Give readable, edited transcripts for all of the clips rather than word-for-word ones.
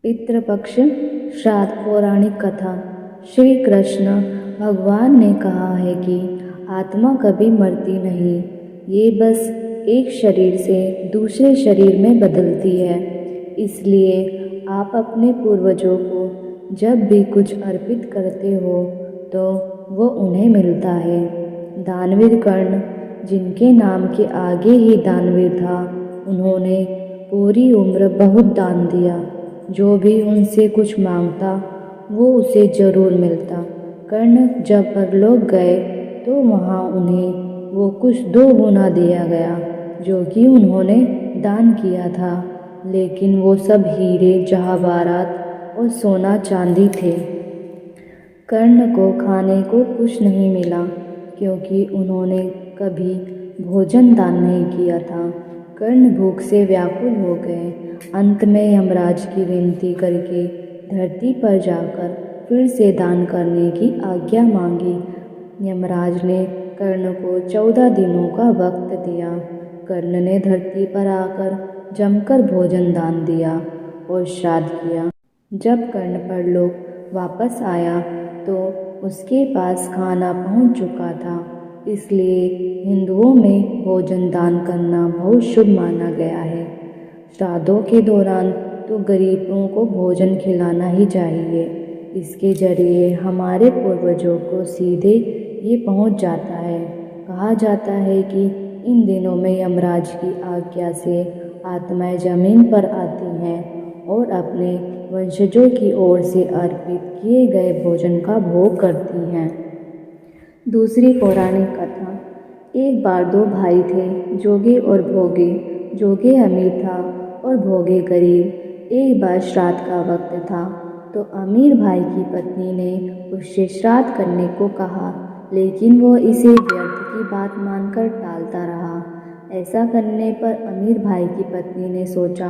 पितृपक्ष श्राद्ध। पौराणिक कथा। श्री कृष्ण भगवान ने कहा है कि आत्मा कभी मरती नहीं, ये बस एक शरीर से दूसरे शरीर में बदलती है। इसलिए आप अपने पूर्वजों को जब भी कुछ अर्पित करते हो तो वो उन्हें मिलता है। दानवीर कर्ण, जिनके नाम के आगे ही दानवीर था, उन्होंने पूरी उम्र बहुत दान दिया। जो भी उनसे कुछ मांगता वो उसे जरूर मिलता। कर्ण जब परलोक गए तो वहाँ उन्हें वो कुछ 2 गुना दिया गया जो कि उन्होंने दान किया था, लेकिन वो सब हीरे जवाहरात और सोना चांदी थे। कर्ण को खाने को कुछ नहीं मिला क्योंकि उन्होंने कभी भोजन दान नहीं किया था। कर्ण भूख से व्याकुल हो गए। अंत में यमराज की विनती करके धरती पर जाकर फिर से दान करने की आज्ञा मांगी। यमराज ने कर्ण को 14 दिनों का वक्त दिया। कर्ण ने धरती पर आकर जमकर भोजन दान दिया और श्राद्ध किया। जब कर्ण परलोक वापस आया तो उसके पास खाना पहुंच चुका था। इसलिए हिंदुओं में भोजन दान करना बहुत शुभ माना गया है। श्राद्धों के दौरान तो गरीबों को भोजन खिलाना ही चाहिए। इसके जरिए हमारे पूर्वजों को सीधे ये पहुंच जाता है। कहा जाता है कि इन दिनों में यमराज की आज्ञा से आत्माएं जमीन पर आती हैं और अपने वंशजों की ओर से अर्पित किए गए भोजन का भोग करती हैं। दूसरी पौराणिक कथा। एक बार 2 भाई थे, जोगे और भोगे। जोगे अमीर था और भोगे गरीब। एक बार श्राद्ध का वक्त था तो अमीर भाई की पत्नी ने उससे श्राद्ध करने को कहा, लेकिन वो इसे व्यर्थ की बात मानकर टालता रहा। ऐसा करने पर अमीर भाई की पत्नी ने सोचा,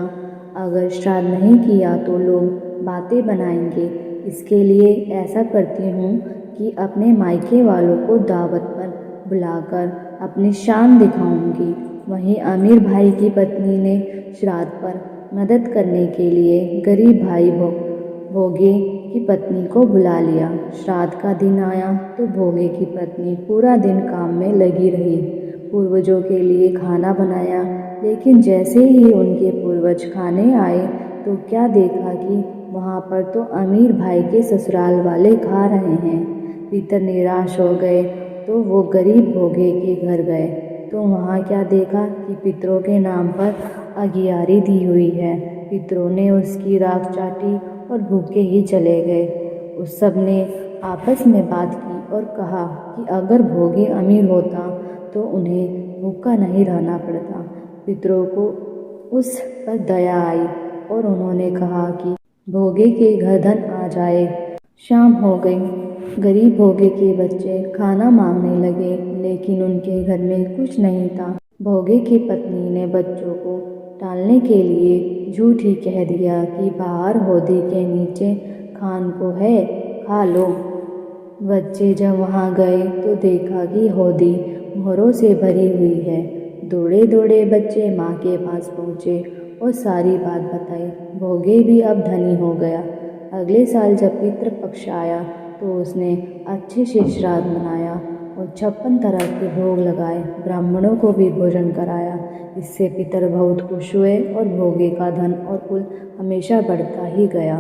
अगर श्राद्ध नहीं किया तो लोग बातें बनाएंगे। इसके लिए ऐसा करती हूँ कि अपने मायके वालों को दावत पर बुलाकर अपनी शान दिखाऊंगी। वहीं अमीर भाई की पत्नी ने श्राद्ध पर मदद करने के लिए गरीब भाई भोगे की पत्नी को बुला लिया। श्राद्ध का दिन आया तो भोगे की पत्नी पूरा दिन काम में लगी रही। पूर्वजों के लिए खाना बनाया, लेकिन जैसे ही उनके पूर्वज खाने आए तो क्या देखा कि वहाँ पर तो अमीर भाई के ससुराल वाले खा रहे हैं। पितर निराश हो गए तो वो गरीब भोगे के घर गए तो वहाँ क्या देखा कि पितरों के नाम पर अगियारी दी हुई है। पितरों ने उसकी राख चाटी और भूखे ही चले गए। उस सब ने आपस में बात की और कहा कि अगर भोगे अमीर होता तो उन्हें भूखा नहीं रहना पड़ता। पितरों को उस पर दया आई और उन्होंने कहा कि भोगे के घर धन आ जाए। शाम हो गई। गरीब भोगे के बच्चे खाना मांगने लगे, लेकिन उनके घर में कुछ नहीं था। भोगे की पत्नी ने बच्चों को टालने के लिए झूठ ही कह दिया कि बाहर होदी के नीचे खान को है, खा लो। बच्चे जब वहाँ गए तो देखा कि होदी मोहरों से भरी हुई है। दौड़े दौड़े बच्चे माँ के पास पहुँचे और सारी बात बताई। भोगे भी अब धनी हो गया। अगले साल जब पितृपक्ष आया तो उसने अच्छे से श्राद्ध मनाया और 56 तरह के भोग लगाए। ब्राह्मणों को भी भोजन कराया। इससे पितर बहुत खुश हुए और भोगे का धन और कुल हमेशा बढ़ता ही गया।